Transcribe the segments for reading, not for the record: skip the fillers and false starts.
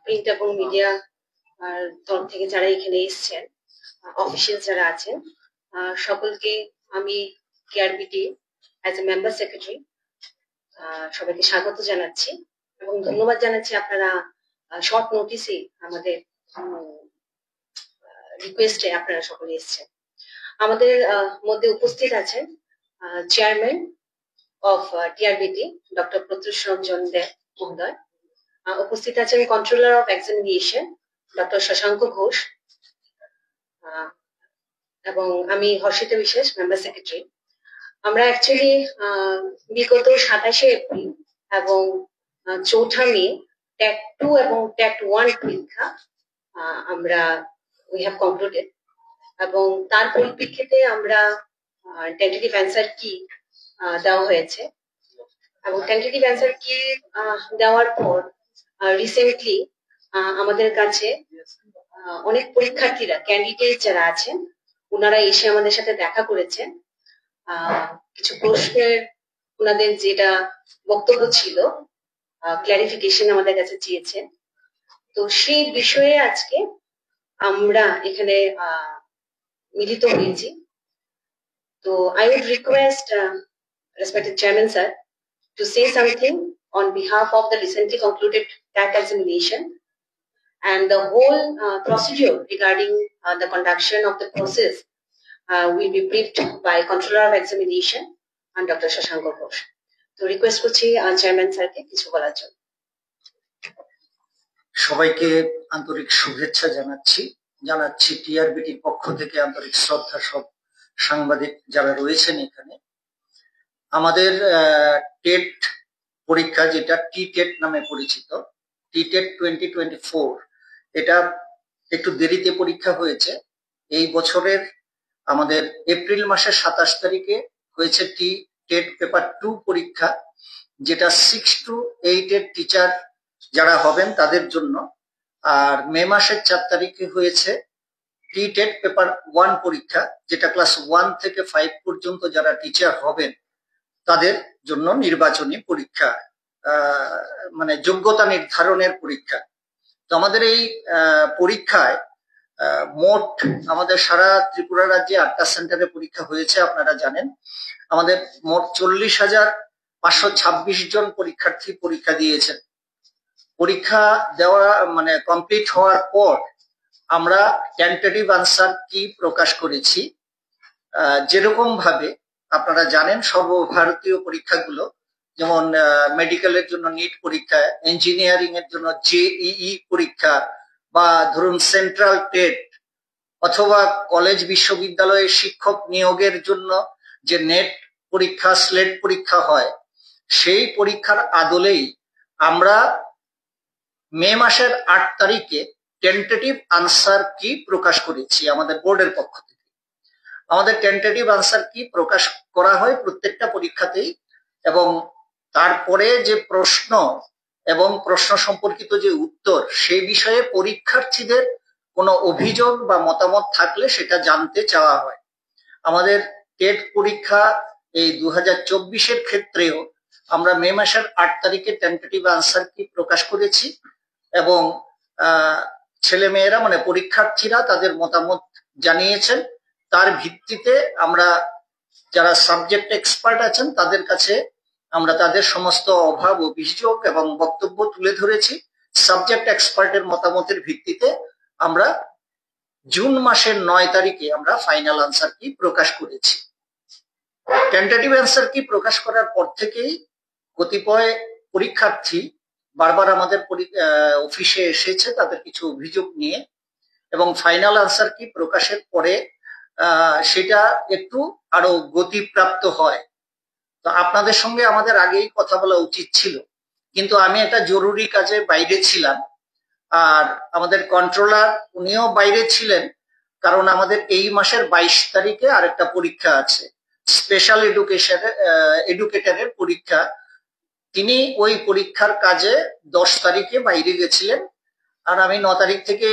Print এবং media তরফ থেকে যারা এখানে এসেছেন, অফিসিয়াল যারা আছেন, সকলকে আমি কেআরবিটি অ্যাজ এ মেম্বার সেক্রেটারি সবাইকে স্বাগত জানাচ্ছি এবং ধন্যবাদ জানাচ্ছি আপনারা শর্ট নোটিসে আমাদের রিকোয়েস্টে আপনারা সকলে এসেছেন। আমাদের মধ্যে উপস্থিত আছেন chairman of TRBT doctor Pratyush Ranjan Deb মহোদয়, উপস্থিত আছেন controller of examination doctor Shashanka Ghosh, এবং আমি হর্ষিতা বিশ্বাস, মেম্বার সেক্রেটারি। আমরা অ্যাকচুয়ালি বিগত 27শে এপ্রিল এবং 4 মে ট্যাট 2 এবং ট্যাট 1 পরীক্ষা আমরা উই হ্যাভ কনক্লুডেড, এবং তার পরিপ্রেক্ষিতে আমরা টেন্টেটিভ অ্যান্সার কি দেওয়া হয়েছে, এবং টেন্টেটিভ অ্যান্সার কি দেওয়ার পর রিসেন্টলি আমাদের কাছে অনেক পরীক্ষার্থীরা, ক্যান্ডিডেট যারা আছেন, ওনারা এসে আমাদের সাথে দেখা করেছেন। কিছু প্রশ্নের ওনাদের যেটা বক্তব্য ছিল, ক্লারিফিকেশন আমাদের কাছে চেয়েছেন। তো সেই বিষয়ে আজকে আমরা এখানে মিলিত হয়েছি। তো I would request respected chairman sir to say something on behalf of the recently concluded TAT examination and the whole procedure regarding the conduction of the process will be briefed by controller of examination and Dr. Shashank Ghosh. তো request করছি chairman স্যারকে কিছু বলার জন্য। সবাইকে আন্তরিক শুভেচ্ছা জানাচ্ছি টিআরবিটির পক্ষ থেকে আন্তরিক শ্রদ্ধা সব সাংবাদিক যারা রয়েছেন এখানে। আমাদের টেট পরীক্ষা, যেটা টি টেট নামে পরিচিত, টি টেট 2024, এটা একটু দেরিতে পরীক্ষা হয়েছে। এই বছরের আমাদের এপ্রিল মাসের 27 তারিখে হয়েছে টি টেট পেপার 2 পরীক্ষা, যেটা 6 to 8 এর টিচার যারা হবেন তাদের জন্য। আর মে মাসের 4 তারিখে হয়েছে টি টেট পেপার 1 পরীক্ষা, যেটা ক্লাস 1 থেকে 5 পর্যন্ত যারা টিচার হবেন তাদের জন্য নির্বাচনী পরীক্ষা, মানে যোগ্যতা নির্ধারণের পরীক্ষা। তো আমাদের এই পরীক্ষায় মোট আমাদের সারা ত্রিপুরা রাজ্যে 8টা সেন্টারে পরীক্ষা হয়েছে, আপনারা জানেন। আমাদের মোট 40,526 জন পরীক্ষার্থী পরীক্ষা দিয়েছেন। পরীক্ষা দেওয়া মানে কমপ্লিট হওয়ার পর আমরা টেন্টেটিভ আনসার কি প্রকাশ করেছি। যেরকম ভাবে আপনারা জানেন, সর্বভারতীয় পরীক্ষাগুলো, যেমন মেডিকেলের জন্য নিট পরীক্ষা, ইঞ্জিনিয়ারিং এর জন্য জেইই পরীক্ষা, বা ধরুন সেন্ট্রাল টেট, অথবা কলেজ বিশ্ববিদ্যালয়ে শিক্ষক নিয়োগের জন্য যে নেট পরীক্ষা, স্লেট পরীক্ষা হয়, সেই পরীক্ষার আদলেই আমরা মে মাসের 8 তারিখে টেন্টেটিভ আনসার কি প্রকাশ করেছি আমাদের বোর্ডের পক্ষ থেকে। আমাদের টেন্টেটিভ আনসার কি প্রকাশ করা হয় প্রত্যেকটা পরীক্ষাতেই, এবং তারপরে যে প্রশ্ন এবং প্রশ্ন সম্পর্কিত যে উত্তর, সেই বিষয়ে পরীক্ষার্থীদের কোনো অভিযোগ বা মতামত থাকলে সেটা জানতে চাওয়া হয়। আমাদের টেট পরীক্ষা এই 2024-এর ক্ষেত্রেও আমরা মে মাসের 8 তারিখে টেন্টেটিভ আনসার কি প্রকাশ করেছি, এবং ছেলেমেয়েরা মানে পরীক্ষার্থীরা তাদের মতামত জানিয়েছেন। তার ভিত্তিতে আমরা যারা সাবজেক্ট এক্সপার্ট আছেন তাদের কাছে আমরা তাদের সমস্ত অভাব, অভিযোগ এবং বক্তব্য তুলে ধরেছি। সাবজেক্ট এক্সপার্টের মতামতের ভিত্তিতে আমরা জুন মাসের 9 তারিখে আমরা ফাইনাল আনসার কি প্রকাশ করেছি। টেন্টেটিভ আনসার কি প্রকাশ করার পর থেকেই কতিপয় পরীক্ষার্থী বারবার আমাদের অফিসে এসেছে তাদের কিছু অভিযোগ নিয়ে, এবং ফাইনাল আনসার কি প্রকাশের পরে সেটা একটু আরো গতিপ্রাপ্ত হয়। তো আপনাদের সঙ্গে আমাদের আগেই কথা বলা উচিত ছিল, কিন্তু আমি একটা জরুরি কাজে বাইরে ছিলাম, আর আমাদের কন্ট্রোলার উনিও বাইরে ছিলেন, কারণ আমাদের এই মাসের 22 তারিখে আরেকটা পরীক্ষা আছে, স্পেশাল এডুকেটরের পরীক্ষা। তিনি ওই পরীক্ষার কাজে 10 তারিখে বাইরে গেছিলেন, আর আমি 9 তারিখ থেকে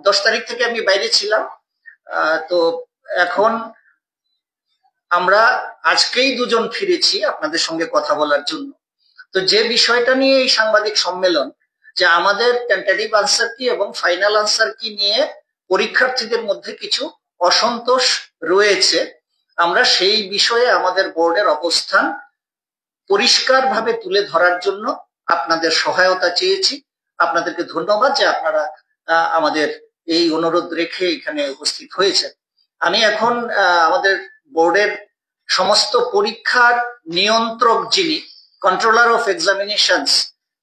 10 তারিখ থেকে আমি বাইরে ছিলাম। তো এখন আমরা আজকেই দুজন ফিরেছি আপনাদের সঙ্গে কথা বলার জন্য। তো যে বিষয়টা নিয়ে এই সাংবাদিক সম্মেলন, যে আমাদের টেন্টেটিভ আনসার কি এবং ফাইনাল আনসার কি নিয়ে পরীক্ষার্থীদের মধ্যে কিছু অসন্তোষ রয়েছে। আমরা সেই বিষয়ে আমাদের বোর্ডের অবস্থান পরিষ্কারভাবে তুলে ধরার জন্য আপনাদের সহায়তা চেয়েছি। আপনাদেরকে ধন্যবাদ যে আপনারা আমাদের এই অনুরোধ রেখে এখানে উপস্থিত হয়েছেন। আমি এখন আমাদের বোর্ডের সমস্ত পরীক্ষার নিয়ন্ত্রক যিনি কন্ট্রোলার অফ এক্সামিনেশনস,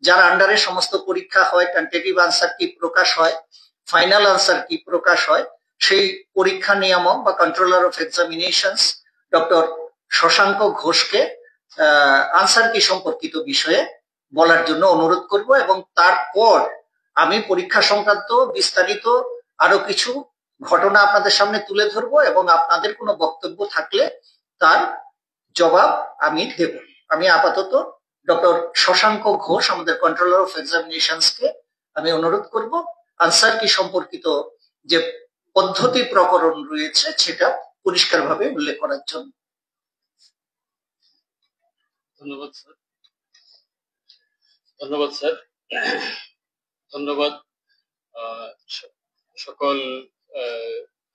যার আন্ডারে সমস্ত পরীক্ষা হয়, টেন্টেটিভ আনসার কি প্রকাশ হয়, ফাইনাল আনসার কি প্রকাশ হয়, সেই পরীক্ষা নিয়ামক বা controller of examinations doctor Shashanka ঘোষকে আনসার কি সম্পর্কিত বিষয়ে বলার জন্য অনুরোধ করব, এবং তারপর আমি পরীক্ষা সংক্রান্ত বিস্তারিত আরো কিছু ঘটনা আপনাদের সামনে তুলে ধরবো এবং আপনাদের কোনো বক্তব্য থাকলে তার জবাব আমি দেব। আমি আপাতত ডক্টর শশাঙ্ক ঘোষ, আমাদের কন্ট্রোলার অফ এক্সামিনেশনসকে আমি অনুরোধ করব আনসার কি সম্পর্কিত যে পদ্ধতি প্রকরণ রয়েছে সেটা পরিষ্কারভাবে উল্লেখ করার জন্য। ধন্যবাদ স্যার। ধন্যবাদ স্যার। ধন্যবাদ সকল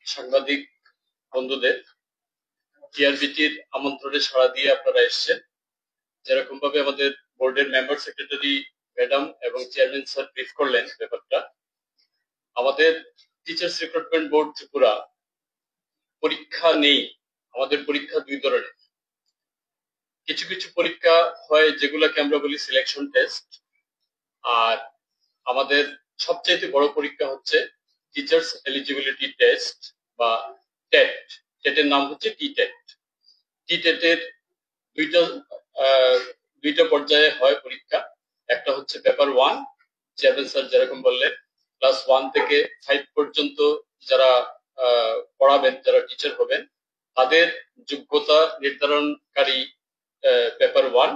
সাংবাদিক বন্ধুদের। টিআরবিটির আমন্ত্রণে সাড়া দিয়ে আপনারা এসেছেন। যেরকম ভাবে আমাদের বোর্ডের মেম্বার সেক্রেটারি ম্যাডাম এবং চেয়ারম্যান স্যার ব্রিফ করলেন ব্যাপারটা, আমাদের টিচার্স রিক্রুটমেন্ট বোর্ড ত্রিপুরা পরীক্ষা নেই। আমাদের পরীক্ষা দুই ধরনের। কিছু কিছু পরীক্ষা হয় যেগুলোকে আমরা বলি সিলেকশন টেস্ট, আর আমাদের সবচেয়ে বড় পরীক্ষা হচ্ছে টিচার্স এলিজিবিলিটি টেস্ট বা টেট। টেটের নাম হচ্ছে টি-টেট। টি-টেটের দুইটা পর্যায়ে হয় পরীক্ষা। একটা হচ্ছে পেপার 1, চেয়ারম্যান স্যার যেরকম বললেন, ক্লাস 1 থেকে 5 পর্যন্ত যারা পড়াবেন, যারা টিচার হবেন, তাদের যোগ্যতা নির্ধারণকারী পেপার 1,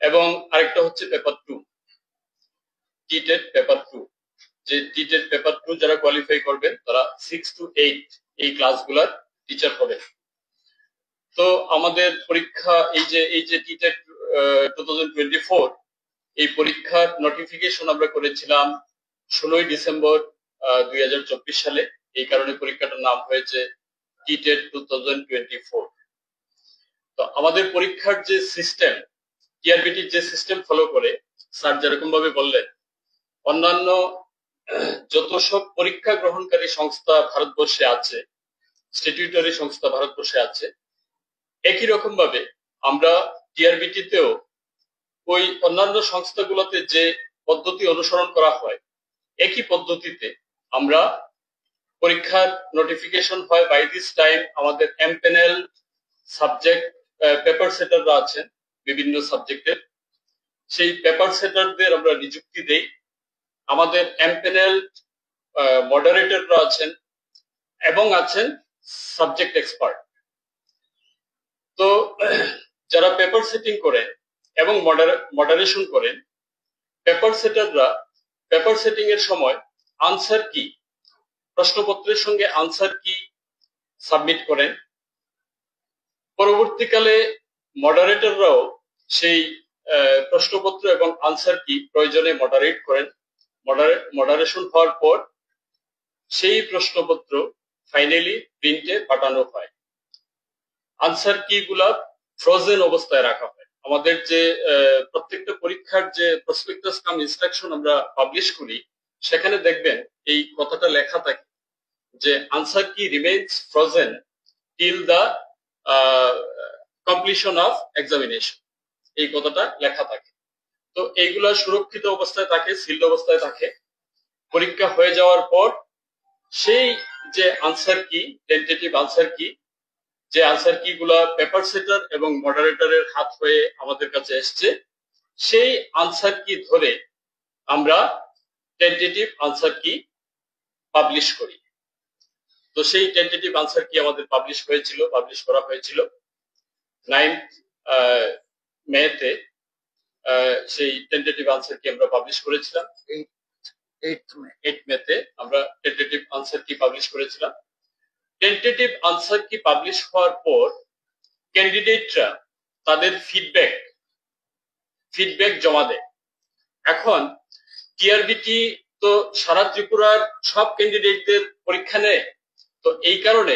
এবং আরেকটা হচ্ছে পেপার 2, টি-টেট পেপার 2। যে টি-টেট পেপার 2 যারা কোয়ালিফাই করবেন তারা 6 to 8 এই ক্লাসগুলার টিচার হবেন। তো আমাদের পরীক্ষা এই যে টি-টেট 2024, এই পরীক্ষার নোটিফিকেশন আমরা করেছিলাম 16 ডিসেম্বর 2024 সালে। এই কারণে পরীক্ষাটার নাম হয়েছে টি-টেট 2024। তো আমাদের পরীক্ষার যে সিস্টেম, টিআরবিটির যে সিস্টেম ফলো করে, স্যার যেরকম ভাবে বললেন, অন্যান্য যত সব পরীক্ষা গ্রহণকারী সংস্থা ভারতবর্ষে আছে, স্ট্যাটিউটরি সংস্থা ভারতবর্ষে আছে, একই রকম ভাবে আমরা টিআরবিটিতেও ওই অন্যান্য সংস্থাগুলোতে যে পদ্ধতি অনুসরণ করা হয়, একই পদ্ধতিতে আমরা পরীক্ষার নোটিফিকেশন হয়। বাই দিস টাইম আমাদের এমপ্যানেল সাবজেক্ট পেপার সেটাররা আছেন বিভিন্ন সাবজেক্টের, সেই পেপার সেটারদের আমরা নিযুক্তি দেই। আমাদের এমপ্যানেল মডারেটররা আছেন এবং আছেন সাবজেক্ট এক্সপার্ট। তো যারা পেপার সেটিং করেন এবং মডারেশন করেন, পেপার সেটাররা পেপার সেটিং এর সময় আনসার কি, প্রশ্নপত্রের সঙ্গে আনসার কি সাবমিট করেন। পরবর্তীকালে মডারেটররাও সেই প্রশ্নপত্র এবং আনসার কি প্রয়োজনে মডারেট করেন। মডারেশন হওয়ার পর সেই প্রশ্নপত্র ফাইনালি প্রিন্টে পাঠানো হয়। আনসার কি গুলা ফ্রোজেন অবস্থায় রাখা হয়। আমাদের যে প্রত্যেকটা পরীক্ষার যে প্রসপেক্টাস কাম ইনস্ট্রাকশন আমরা পাবলিশ করি, সেখানে দেখবেন এই কথাটা লেখা থাকে যে আনসার কি remains frozen till the completion of examination, এই কথাটা লেখা থাকে। তো এইগুলা সুরক্ষিত অবস্থায় থাকে, সিলড অবস্থায় থাকে। পরীক্ষা হয়ে যাওয়ার পর সেই যে আনসার কি, টেন্টেটিভ আনসার কি, যে আনসার কি গুলা পেপার সেটার এবং মডারেটরের হাত হয়ে আমাদের কাছে এসছে, সেই আনসার কি ধরে আমরা টেন্টেটিভ আনসার কি পাবলিশ করি। তো সেই টেন্টেটিভ আনসার কি আমাদের পাবলিশ করা হয়েছিল 9 মেতে। সেই টেন্টেটিভ আনসার কি আমরা পাবলিশ করেছিলাম 8 মেতে আমরা টেন্টেটিভ আনসার কি পাবলিশ করেছিলাম। টেন্টেটিভ আনসার কি পাবলিশ হওয়ার পর ক্যান্ডিডেটরা তাদের ফিডব্যাক জমা দেয়। এখন টিআরবিটি তো সারা ত্রিপুরার সব ক্যান্ডিডেটদের পরীক্ষা নেয়, তো এই কারণে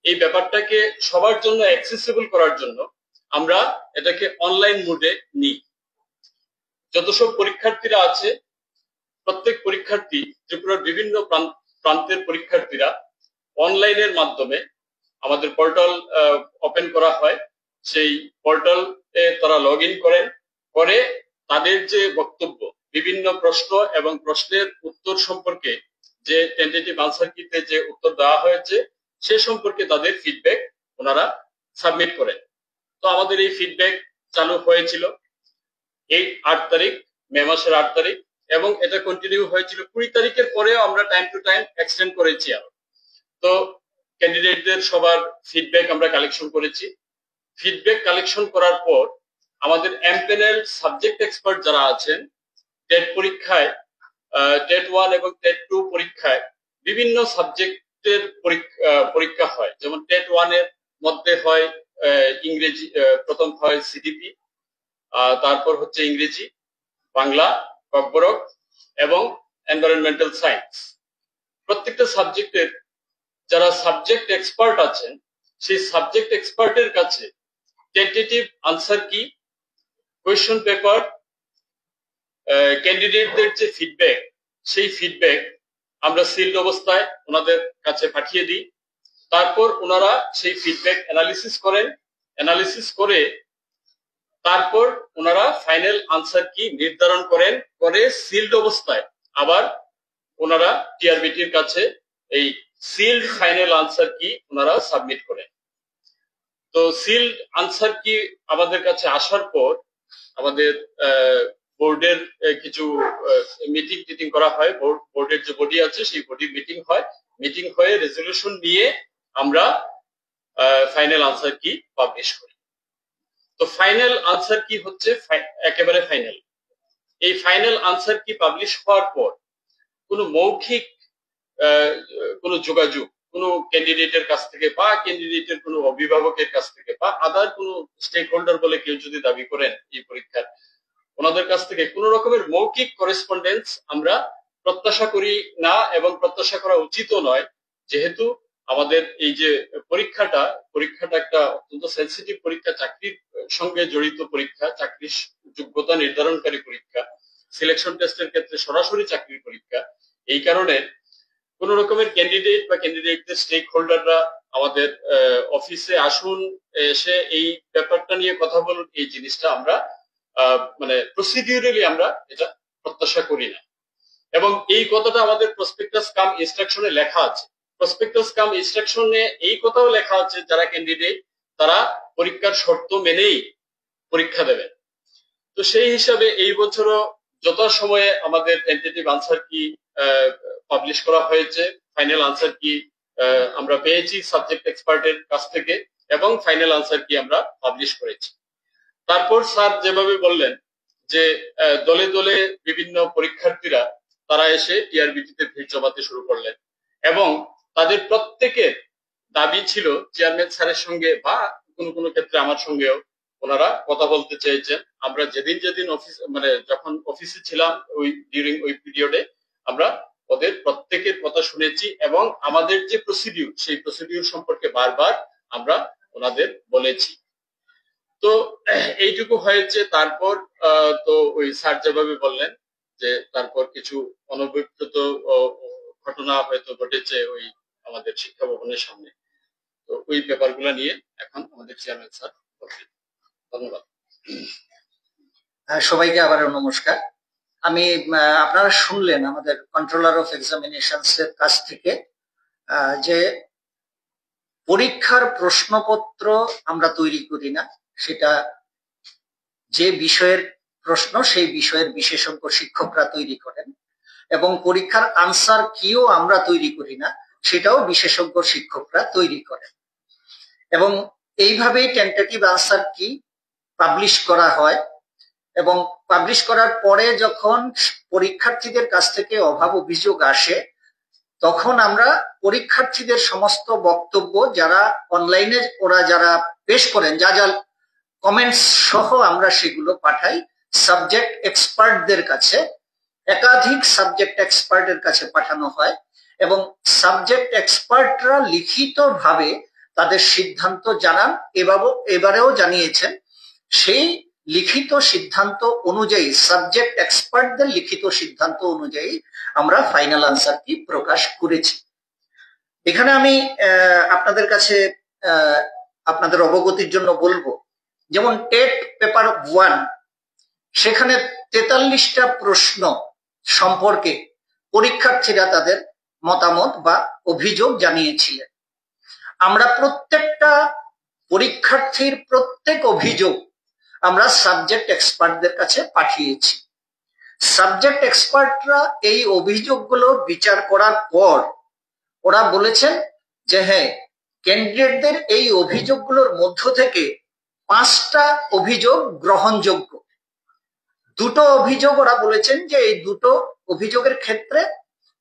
এই ব্যাপারটাকে সবার জন্য অ্যাক্সেসিবল করার জন্য আমরা এটাকে অনলাইন মোডে নিই। যত সব পরীক্ষার্থীরা আছে, প্রত্যেক পরীক্ষার্থী, ত্রিপুরার বিভিন্ন প্রান্তের পরীক্ষার্থীরা অনলাইনের মাধ্যমে আমাদের পোর্টাল ওপেন করা হয়, সেই পোর্টাল তারা লগ ইন করে তাদের যে বক্তব্য, বিভিন্ন প্রশ্ন এবং প্রশ্নের উত্তর সম্পর্কে যে টেন্টেটিভ আনসার কিতে যে উত্তর দেওয়া হয়েছে সে সম্পর্কে তাদের ফিডব্যাক ওনারা সাবমিট করেন। তো আমাদের এই ফিডব্যাক চালু হয়েছিল এই 8 তারিখ, মে মাসের 8 তারিখ, এবং এটা কন্টিনিউ হয়েছিল 20 তারিখের পরেও আমরা টাইম টু টাইম এক্সটেন্ড করেছি আরো। তো ক্যান্ডিডেটদের সবার ফিডব্যাক আমরা কালেকশন করেছি। ফিডব্যাক কালেকশন করার পর আমাদের এমপ্যানেল সাবজেক্ট এক্সপার্ট যারা আছেন, টেট পরীক্ষায়, টেট 1 এবং টেট 2 পরীক্ষায় বিভিন্ন সাবজেক্টের পরীক্ষা হয়। যেমন টেট 1 এর মধ্যে হয় ইংরেজি, প্রথম হয় সিডিপি, তারপর হচ্ছে ইংরেজি, বাংলা, ককবরক এবং এনভায়রনমেন্টাল সায়েন্স। প্রত্যেকটা সাবজেক্টের যারা সাবজেক্ট এক্সপার্ট আছেন, সেই সাবজেক্ট এক্সপার্টের কাছে টেন্টেটিভ আনসার কি, কোয়েশ্চন পেপার, ক্যান্ডিডেটদের যে ফিডব্যাক, সেই ফিডব্যাক আমরা সিলড অবস্থায় ওনাদের কাছে পাঠিয়ে দিই। তারপর ওনারা সেই ফিডব্যাক অ্যানালিসিস করেন, অ্যানালিসিস করে তারপর ওনারা ফাইনাল আনসার কি নির্ধারণ করে সিলড অবস্থায় আবার ওনারা টিআরবিটির কাছে এই সিলড ফাইনাল আনসার কি ওনারা সাবমিট করেন। তো সিলড আনসার কি আমাদের কাছে আসার পর আমাদের বোর্ডের কিছু মিটিং করা হয়, বোর্ডের যে বডি আছে সেই বডি মিটিং হয়ে রেজলিউশন নিয়ে আমরা ফাইনাল আনসার কি পাবলিশ করি। তো ফাইনাল আনসার কি হচ্ছে একেবারে ফাইনাল। এই ফাইনাল আনসার কি পাবলিশ হওয়ার পর কোনো মৌখিক কোনো যোগাযোগ কোনো ক্যান্ডিডেটের কাছ থেকে বা ক্যান্ডিডেটের কোনো অভিভাবকের কাছ থেকে বা আদার কোনো স্টেক হোল্ডার বলে কেউ যদি দাবি করেন এই পরীক্ষার, ওনাদের কাছ থেকে কোনো রকমের মৌখিক করেসপন্ডেন্স আমরা প্রত্যাশা করি না এবং প্রত্যাশা করা উচিতও নয়, যেহেতু আমাদের এই যে পরীক্ষাটা একটা অত্যন্ত সেন্সিটিভ পরীক্ষা, চাকরির সঙ্গে জড়িত পরীক্ষা, চাকরির যোগ্যতা নির্ধারণকারী পরীক্ষা, সিলেকশন টেস্টের ক্ষেত্রে সরাসরি চাকরির পরীক্ষা। এই কারণে কোন রকমের ক্যান্ডিডেট বা ক্যান্ডিডেটদের স্টেক হোল্ডাররা আমাদের অফিসে আসুন, এসে এই ব্যাপারটা নিয়ে কথা বলুন, এই জিনিসটা আমরা মানে প্রসিডিউরালি আমরা এটা প্রত্যাশা করি না। এবং এই কথাটা আমাদের প্রসপেক্টাস কাম ইনস্ট্রাকশনে লেখা আছে। প্রসপেক্টাস কাম ইনস্ট্রাকশনে এই কথাও লেখা আছে যারা ক্যান্ডিডেট তারা পরীক্ষার শর্ত মেনেই পরীক্ষা দেবেন। তো সেই হিসাবে এই বছরও যথাসময়ে আমাদের টেন্টেটিভ আনসার কি পাবলিশ করা হয়েছে, ফাইনাল আনসার কি আমরা পেয়েছি সাবজেক্ট এক্সপার্টের কাছ থেকে এবং ফাইনাল আনসার কি আমরা পাবলিশ করেছি। তারপর স্যার যেভাবে বললেন যে দলে দলে বিভিন্ন পরীক্ষার্থীরা তারা এসে টিআরবিটিতে ভিড় জমাতে শুরু করলেন এবং তাদের প্রত্যেকের দাবি ছিল চেয়ারম্যান স্যারের সঙ্গে বা কোনো ক্ষেত্রে আমার সঙ্গেও ওনারা কথা বলতে চেয়েছেন। আমরা যেদিন অফিস মানে যখন অফিসে ছিলাম ডিউরিং ওই পিরিয়ডে আমরা ওদের প্রত্যেকের কথা শুনেছি এবং আমাদের যে প্রসিডিউর সেই প্রসিডিউর সম্পর্কে বারবার আমরা ওনাদের বলেছি। তো এইটুকু হয়েছে। তারপর তো ওই স্যার যেভাবে বললেন যে তারপর কিছু অনভিপ্রেত ঘটনা হয়তো ঘটেছে ওই আমাদের শিক্ষা ভবনের সামনে। তো ওই ব্যাপারগুলো নিয়ে এখন আমাদের চেয়ারম্যান স্যার বলবেন। ধন্যবাদ। সবাইকে আবারও নমস্কার। আমি আপনারা শুনলেন আমাদের কন্ট্রোলার অফ এক্সামিনেশনস এর কাছ থেকে যে পরীক্ষার প্রশ্নপত্র আমরা তৈরি করি না, সেটা যে বিষয়ের প্রশ্ন সেই বিষয়ের বিশেষজ্ঞ শিক্ষকরা তৈরি করেন, এবং পরীক্ষার আনসার কিও আমরা তৈরি করি না, সেটাও বিশেষজ্ঞ শিক্ষকরা তৈরি করেন। এবং এইভাবেই টেন্টেটিভ আনসার কি পাবলিশ করা হয় এবং পাবলিশ করার পরে যখন পরীক্ষার্থীদের কাছ থেকে অভাব অভিযোগ আসে তখন আমরা পরীক্ষার্থীদের সমস্ত বক্তব্য যারা অনলাইনে ওরা যারা পেশ করেন যা যা কমেন্টস সহ আমরা সেগুলো পাঠাই সাবজেক্ট এক্সপার্টদের কাছে, একাধিক সাবজেক্ট এক্সপার্টের কাছে পাঠানো হয় এবং সাবজেক্ট এক্সপার্টরা লিখিতভাবে তাদের সিদ্ধান্ত জানান, এবারেও জানিয়েছেন। সেই লিখিত সিদ্ধান্ত অনুযায়ী, সাবজেক্ট এক্সপার্টদের লিখিত সিদ্ধান্ত অনুযায়ী আমরা ফাইনাল আনসার কি প্রকাশ করেছি। এখানে আমি আপনাদের কাছে আপনাদের অবগতির জন্য বলবো, যেমন টেট পেপার 1 সেখানে 43টা প্রশ্ন সম্পর্কে পরীক্ষার্থীরা তাদের মতামত বা অভিযোগ জানিয়েছিলেন। আমরা প্রত্যেকটা পরীক্ষার্থীর প্রত্যেক অভিযোগ আমরা সাবজেক্ট এক্সপার্টদের কাছে পাঠিয়েছি। সাবজেক্ট এক্সপার্টরা এই অভিযোগগুলো বিচার করার পর ওরা বলেছেন যে হ্যাঁ, ক্যান্ডিডেটদের এই অভিযোগগুলোর মধ্য থেকে 5টা অভিযোগ গ্রহণযোগ্য। 2টো অভিযোগ ওরা বলেছেন যে এই 2টো অভিযোগের ক্ষেত্রে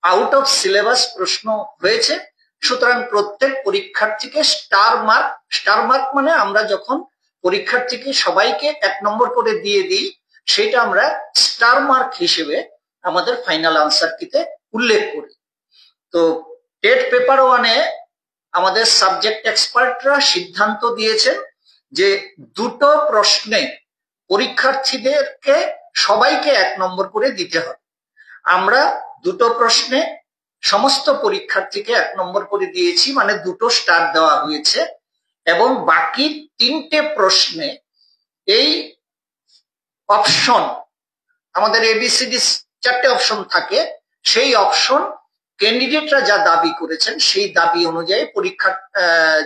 আউট অফ সিলেবাস প্রশ্ন হয়েছে, সুতরাং প্রত্যেক পরীক্ষার্থীকে স্টার মার্ক মানে আমরা যখন পরীক্ষার্থীকে সবাইকে 1 নম্বর করে দিয়ে দিই, সেটা আমরা স্টার মার্ক হিসেবে আমাদের ফাইনাল আনসার কিতে উল্লেখ করি। তো টেট পেপার 1-এ আমাদের সাবজেক্ট এক্সপার্টরা সিদ্ধান্ত দিয়েছেন যে 2টো প্রশ্নে পরীক্ষার্থীদেরকে সবাইকে 1 নম্বর করে দিতে হবে। আমরা 2টো প্রশ্নে সমস্ত পরীক্ষার্থীকে 1 নম্বর করে দিয়েছি, মানে 2টো স্টার দেওয়া হয়েছে। এবং বাকি 3টে প্রশ্নে এই অপশন, আমাদের এবিসিডি 4টে অপশন থাকে, সেই অপশন ক্যান্ডিডেটরা যা দাবি করেছেন সেই দাবি অনুযায়ী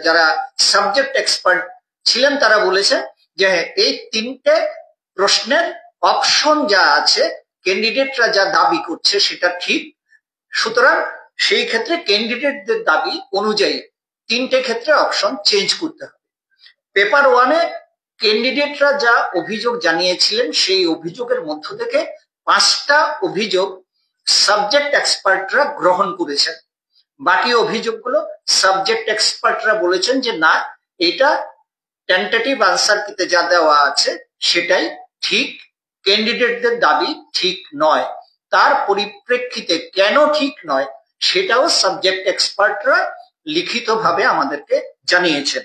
যারা সাবজেক্ট এক্সপার্ট ছিলেন তারা বলেছেন যে এই 3টে প্রশ্নের অপশন যা আছে ক্যান্ডিডেটরা যা দাবি করছে সেটা ঠিক, সুতরাং সেই ক্ষেত্রে ক্যান্ডিডেটদের দাবি অনুযায়ী 3টে ক্ষেত্রে অপশন চেঞ্জ করতে হবে। পেপার 1-এ ক্যান্ডিডেটরা যা অভিযোগ জানিয়েছিলেন সেই অভিযোগের মধ্য থেকে 5টা অভিযোগ সাবজেক্ট এক্সপার্টরা গ্রহণ করেছেন। বাকি অভিযোগগুলো সাবজেক্ট এক্সপার্টরা বলেছেন যে না, এটা টেন্টেটিভ আনসার কিতে যা দেওয়া আছে সেটাই ঠিক, ক্যান্ডিডেটদের দাবি ঠিক নয়। তার পরিপ্রেক্ষিতে কেন ঠিক নয় সেটাও সাবজেক্ট এক্সপার্টরা লিখিতভাবে আমাদেরকে জানিয়েছেন।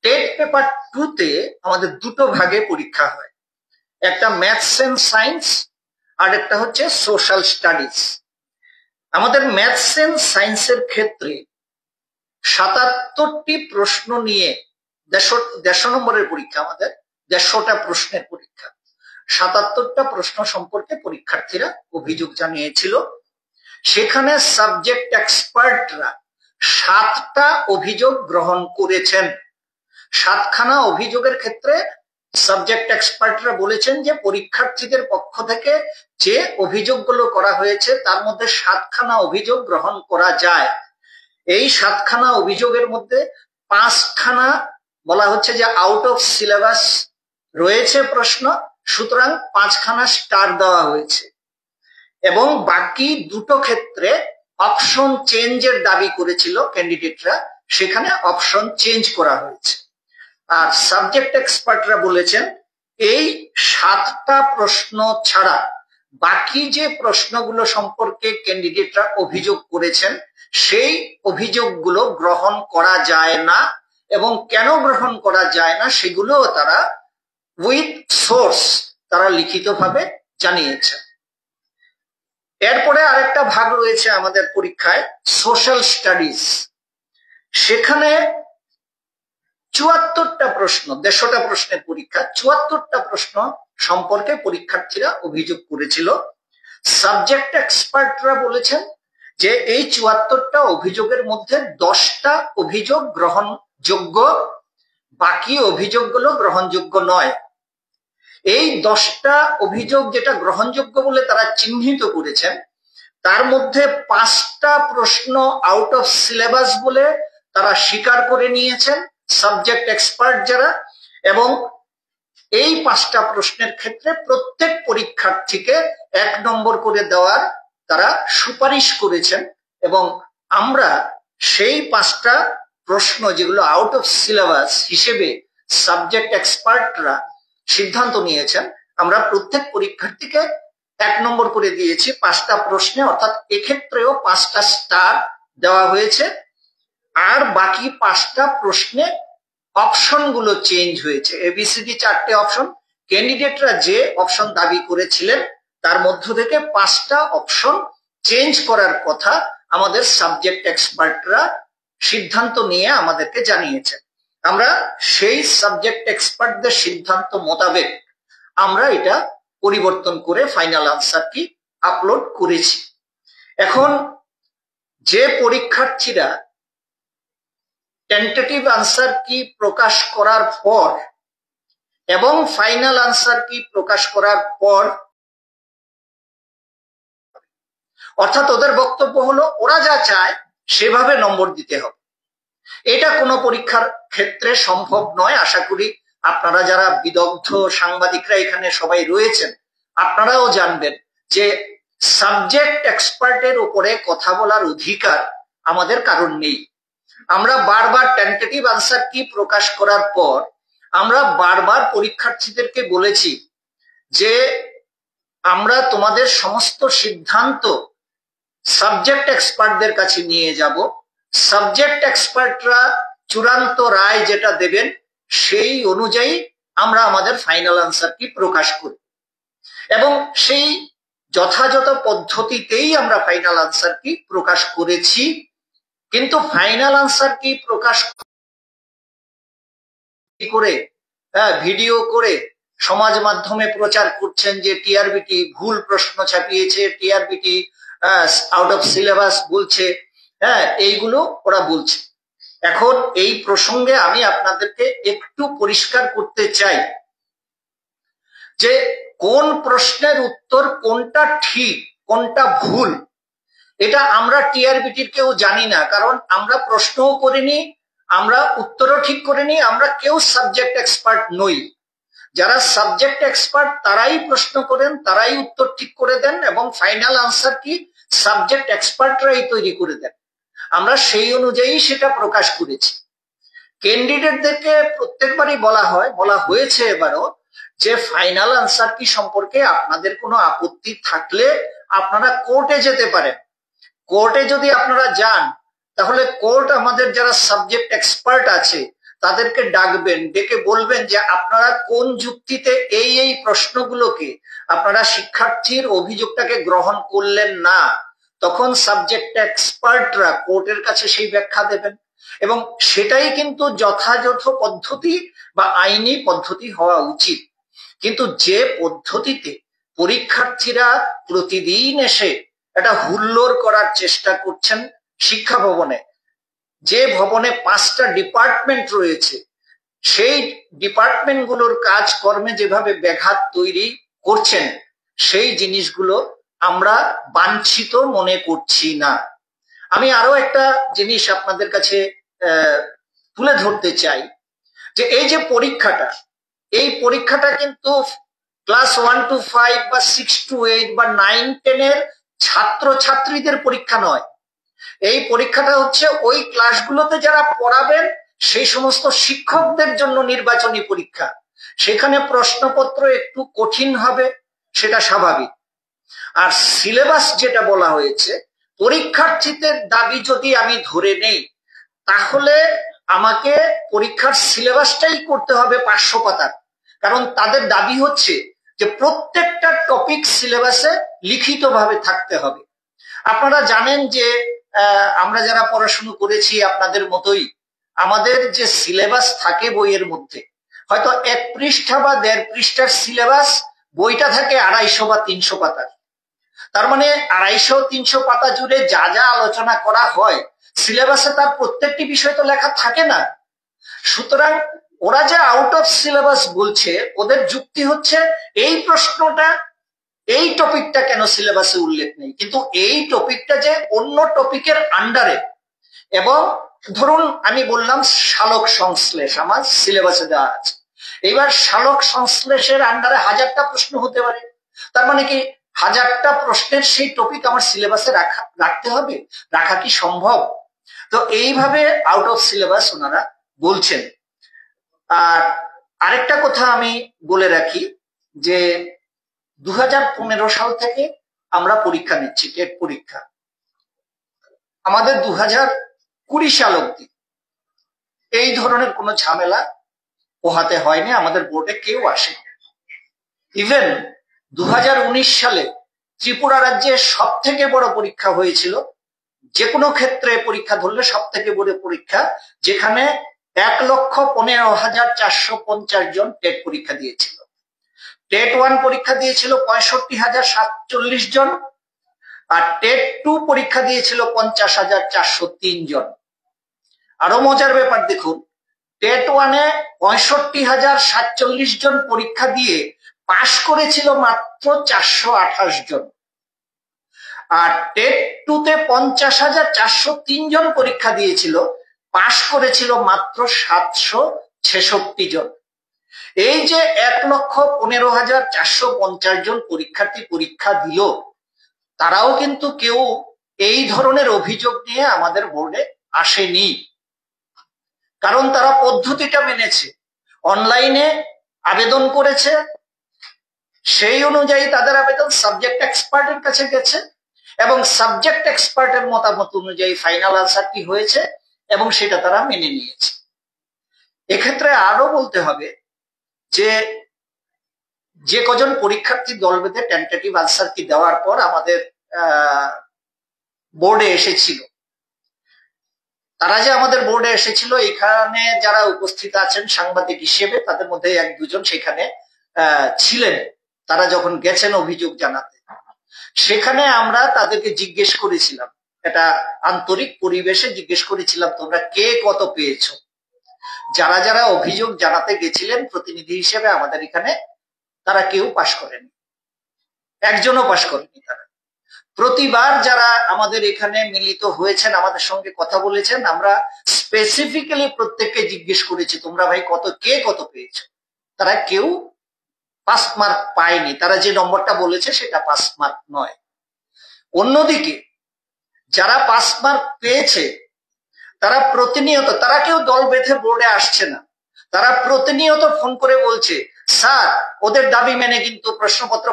টেট পেপার 2-তে আমাদের 2টো ভাগে পরীক্ষা হয়, একটা ম্যাথস এন্ড সায়েন্স আর একটা হচ্ছে সোশ্যাল স্টাডিজ। আমাদের ম্যাথস এন্ড সায়েন্সের ক্ষেত্রে 77টি প্রশ্ন নিয়ে 150 নম্বরের পরীক্ষা, আমাদের 150টা প্রশ্নের পরীক্ষা। 77টা প্রশ্ন সম্পর্কে পরীক্ষার্থীরা অভিযোগ জানিয়েছিল। সেখানে সাবজেক্ট এক্সপার্টরা 7টা অভিযোগ গ্রহণ করেছেন। 7খানা অভিযোগের ক্ষেত্রে সাবজেক্ট এক্সপার্টরা বলেছেন যে পরীক্ষার্থীদের পক্ষ থেকে যে অভিযোগগুলো করা হয়েছে তার মধ্যে 7খানা অভিযোগ গ্রহণ করা যায়। এই 7খানা অভিযোগের মধ্যে 5খানা বলা হচ্ছে যে আউট অফ সিলেবাস রয়েছে প্রশ্ন, সুতরাং 5খানা স্টার দেওয়া হয়েছে। এবং বাকি 2টো ক্ষেত্রে অপশন চেঞ্জের দাবি করেছিল ক্যান্ডিডেটরা, সেখানে অপশন চেঞ্জ করা হয়েছে। আর সাবজেক্ট এক্সপার্টরা বলেছেন এই 7টা প্রশ্ন ছাড়া বাকি যে প্রশ্নগুলো সম্পর্কে ক্যান্ডিডেটরা অভিযোগ করেছেন সেই অভিযোগগুলো গ্রহণ করা যায় না, এবং কেন গ্রহণ করা যায় না সেগুলো তারা উইথ সোর্স তারা লিখিতভাবে জানিয়েছেন। এরপরে আরেকটা ভাগ রয়েছে আমাদের পরীক্ষায় সোশ্যাল স্টাডিজ। সেখানে 74টা প্রশ্ন, 150টা প্রশ্নের পরীক্ষা, 74টা প্রশ্ন সম্পর্কে পরীক্ষার্থীরা অভিযোগ করেছিল। সাবজেক্ট এক্সপার্টরা বলেছেন যে এই 74টা অভিযোগের মধ্যে 10টা অভিযোগ গ্রহণযোগ্য, বাকি অভিযোগগুলো গ্রহণযোগ্য নয়। এই 10টা অভিযোগ যেটা গ্রহণযোগ্য বলে তারা চিহ্নিত করেছেন, তার মধ্যে 5টা প্রশ্ন আউট অফ সিলেবাস বলে তারা স্বীকার করে নিয়েছেন সাবজেক্ট এক্সপার্ট যারা, এবং এই 5টা প্রশ্নের ক্ষেত্রে প্রত্যেক পরীক্ষার্থীকে 1 নম্বর করে দেওয়ার তারা সুপারিশ করেছেন। এবং আমরা সেই 5টা প্রশ্ন যেগুলো আউট অফ সিলেবাস হিসেবে সাবজেক্ট এক্সপার্টরা সিদ্ধান্ত নিয়েছেন, আমরা প্রত্যেক পরীক্ষার্থীকে 1 নম্বর করে দিয়েছি 5টা প্রশ্নে, অর্থাৎ এক্ষেত্রেও 5টা স্টার দেওয়া হয়েছে। আর বাকি 5টা প্রশ্নে অপশন গুলো চেঞ্জ হয়েছে। এবিসিডি 4টে অপশন, ক্যান্ডিডেটরা যে অপশন দাবি করেছিলেন তার মধ্য থেকে 5টা অপশন চেঞ্জ করার কথা আমাদের সাবজেক্ট এক্সপার্টরা সিদ্ধান্ত নিয়ে আমাদেরকে জানিয়েছেন। আমরা সেই সাবজেক্ট এক্সপার্টদের সিদ্ধান্ত মোতাবেক আমরা এটা পরিবর্তন করে ফাইনাল আনসার কি আপলোড করেছি। এখন যে পরীক্ষার্থীরা টেন্টেটিভ আনসার কি প্রকাশ করার পর এবং ফাইনাল আনসার কি প্রকাশ করার পর, অর্থাৎ ওদের বক্তব্য হলো ওরা যা চায় সেভাবে নম্বর দিতে হবে, এটা কোনো পরীক্ষার ক্ষেত্রে সম্ভব নয়। আশা করি আপনারা যারা বিদগ্ধ সাংবাদিকরা এখানে সবাই রয়েছেন, আপনারাও জানবেন যে সাবজেক্ট এক্সপার্টের উপরে কথা বলার অধিকার আমাদের কারণ নেই। আমরা বারবার টেন্টেটিভ আনসার কি প্রকাশ করার পর আমরা বারবার পরীক্ষার্থীদেরকে বলেছি যে আমরা তোমাদের সমস্ত সিদ্ধান্ত সাবজেক্ট এক্সপার্টদের কাছে নিয়ে যাব, সাবজেক্ট এক্সপার্টরা চূড়ান্ত রায় যেটা দেবেন সেই অনুযায়ী আমরা আমাদের ফাইনাল আনসার কি প্রকাশ করি এবং সেই যথাযথ পদ্ধতিতেই আমরা ফাইনাল আনসার কি প্রকাশ করেছি। কিন্তু ফাইনাল আনসার কি প্রকাশ করে ভিডিও করে সমাজ মাধ্যমে প্রচার করছেন যে টিআরবিটি ভুল প্রশ্ন ছাপিয়েছে, টিআরবিটি আউট অফ সিলেবাস বলছে, এইগুলো ওরা বলছে। এখন এই প্রসঙ্গে আমি আপনাদেরকে একটু পরিষ্কার করতে চাই যে কোন প্রশ্নের উত্তর কোনটা ঠিক কোনটা ভুল এটা আমরা টিআরবিটির কেউ জানি না, কারণ আমরা প্রশ্নও করিনি, আমরা উত্তরও ঠিক করিনি, আমরা কেউ সাবজেক্ট এক্সপার্ট নই। যারা সাবজেক্ট এক্সপার্ট তারাই প্রশ্ন করেন, তারাই উত্তর ঠিক করে দেন এবং ফাইনাল আনসার কি সাবজেক্ট এক্সপার্টরাই তৈরি করে দেন। আমরা সেই অনুযায়ী সেটা প্রকাশ করেছি। ক্যান্ডিডেটদেরকে প্রত্যেকবারই বলা হয়েছে এবারও যে ফাইনাল আনসার কি সম্পর্কে আপনাদের কোনো আপত্তি থাকলে আপনারা কোর্টে যেতে পারেন। কোর্টে যদি আপনারা যান তাহলে কোর্ট আমাদের যারা সাবজেক্ট এক্সপার্ট আছে তাদেরকে ডাকবেন, ডেকে বলবেন যে আপনারা কোন যুক্তিতে এই প্রশ্নগুলোকে আপনারা শিক্ষার্থীর অভিযোগটাকে গ্রহণ করলেন না। তখন সাবজেক্ট এক্সপার্টরা কোর্টের কাছে সেই ব্যাখ্যা দেবেন এবং সেটাই কিন্তু যথাযথ পদ্ধতি বা আইনি পদ্ধতি হওয়া উচিত। কিন্তু যে পদ্ধতিতে পরীক্ষার্থীরা প্রতিদিন এসে এটা হুল্লোড় করার চেষ্টা করছেন শিক্ষা ভবনে, যে ভবনে 5টা ডিপার্টমেন্ট রয়েছে, সেই ডিপার্টমেন্টগুলোর কাজকর্মে যেভাবে ব্যাঘাত তৈরি করছেন সেই জিনিসগুলো আমরা বাঞ্ছিত মনে করছি না। আমি আরো একটা জিনিস আপনাদের কাছে তুলে ধরতে চাই যে এই যে পরীক্ষাটা, এই পরীক্ষাটা কিন্তু ক্লাস 1 to 5 বা 6 to 8 বা 9-10 এর ছাত্রছাত্রীদের পরীক্ষা নয়। এই পরীক্ষাটা হচ্ছে ওই ক্লাসগুলোতে যারা পড়াবেন সেই সমস্ত শিক্ষকদের জন্য নির্বাচনী পরীক্ষা। সেখানে প্রশ্নপত্র একটু কঠিন হবে, সেটা স্বাভাবিক। আর সিলেবাস যেটা বলা হয়েছে, পরীক্ষার্থীদের দাবি যদি আমি ধরে নেই তাহলে আমাকে পরীক্ষার সিলেবাসটাই করতে হবে 500 পাতার, কারণ তাদের দাবি হচ্ছে যে প্রত্যেকটা টপিক সিলেবাসে লিখিতভাবে থাকতে হবে। আপনারা জানেন যে আমরা যারা পড়াশোনা করেছি আপনাদের মতোই আমাদের যে সিলেবাস থাকে বইয়ের মধ্যে, হয়তো 1 পৃষ্ঠা বা 1.5 পৃষ্ঠার সিলেবাস, বইটা থাকে 250 বা 300 পাতার। তার মানে 250-300 পাতা জুড়ে যা যা আলোচনা করা হয় সিলেবাসে তার প্রত্যেকটি বিষয় তো লেখা থাকে না। সুতরাং ওরা যে আউট অফ সিলেবাস বলছে, ওদের যুক্তি হচ্ছে এই প্রশ্নটা, এই টপিকটা কেন সিলেবাসে উল্লেখ নেই, কিন্তু এই টপিকটা যে অন্য টপিকের আন্ডারে। এবং ধরুন আমি বললাম সালোক সংশ্লেষ আমার সিলেবাসে দেওয়া আছে, এবার সালোক সংশ্লেষের আন্ডারে 1000টা প্রশ্ন হতে পারে। তার মানে কি 1000টা প্রশ্নের সেই টপিক আমার সিলেবাসে রাখতে হবে? রাখা কি সম্ভব? তো এইভাবে আউট অফ সিলেবাস ওনারা বলছেন। আর আরেকটা কথা আমি বলে রাখি যে 2015 সাল থেকে আমরা পরীক্ষা নিচ্ছি, টেট পরীক্ষা। আমাদের 2020 সাল অব্দি এই ধরনের কোনো ঝামেলা পোহাতে হয়নি, আমাদের বোর্ডে কেউ আসেনি। ইভেন 2019 সালে ত্রিপুরা রাজ্যে সব থেকে বড় পরীক্ষা হয়েছিল, যে কোনো ক্ষেত্রে পরীক্ষা ধরলে সব থেকে বড় পরীক্ষা, যেখানে 1,15,450 জন টেট পরীক্ষা দিয়েছিল। টেট 1 পরীক্ষা দিয়েছিল 65,047 জন, আর টেট 2 পরীক্ষা দিয়েছিল 50,403 জন। আরো মজার ব্যাপার দেখুন, টেট 1-এ 65,047 জন পরীক্ষা দিয়ে পাশ করেছিল মাত্র 428 জন, আর টেট 2-তে 50,403 জন পরীক্ষা দিয়েছিল, পাশ করেছিল মাত্র 766 জন। এই যে 1,15,450 জন পরীক্ষার্থী পরীক্ষা দিল, তারাও কিন্তু কেউ এই ধরনের অভিযোগ নিয়ে আমাদের বোর্ডে আসেনি, কারণ তারা পদ্ধতিটা মেনেছে, অনলাইনে আবেদন করেছে, সেই অনুযায়ী তাদের আবেদন সাবজেক্ট এক্সপার্টের কাছে গেছে এবং সাবজেক্ট এক্সপার্টের মতামত অনুযায়ী ফাইনাল আনসার কি হয়েছে এবং সেটা তারা মেনে নিয়েছে। এক্ষেত্রে আরো বলতে হবে যে কজন পরীক্ষার্থী দল বেঁধে টেন্টেটিভ আনসার কি দেওয়ার পর আমাদের বোর্ডে এসেছিল, তারা যে আমাদের বোর্ডে এসেছিল, এখানে যারা উপস্থিত আছেন সাংবাদিক হিসেবে, তাদের মধ্যে 1-2 জন সেখানে ছিলেন। তারা যখন গেছেন অভিযোগ জানাতে, সেখানে আমরা তাদেরকে জিজ্ঞেস করেছিলাম, এটা আন্তরিক পরিবেশে জিজ্ঞেস করেছিলাম, তোমরা কে কত পেয়েছো। যারা যারা অভিযোগ জানাতে গেছিলেন প্রতিনিধি হিসেবে আমাদের এখানে, তারা কেউ পাশ করেনি, একজনও পাশ করেনি। তারা প্রতিবার যারা আমাদের এখানে মিলিত হয়েছেন, আমাদের সঙ্গে কথা বলেছেন, আমরা স্পেসিফিক্যালি প্রত্যেককে জিজ্ঞেস করেছি, তোমরা ভাই কে কত পেয়েছো। তারা কেউ পাস মার্ক পায়নি, তারা যে নম্বরটা বলেছে সেটা পাস মার্ক নয়। অন্যদিকে যারা পাস মার্ক পেয়েছে, তারা প্রতিনিয়ত, তারা কেউ দল বেঁধে বোর্ডে আসছে না, তারা প্রতিনিয়ত ফোন করে বলছে, স্যার ওদের দাবি মেনে কিন্তু প্রশ্নপত্র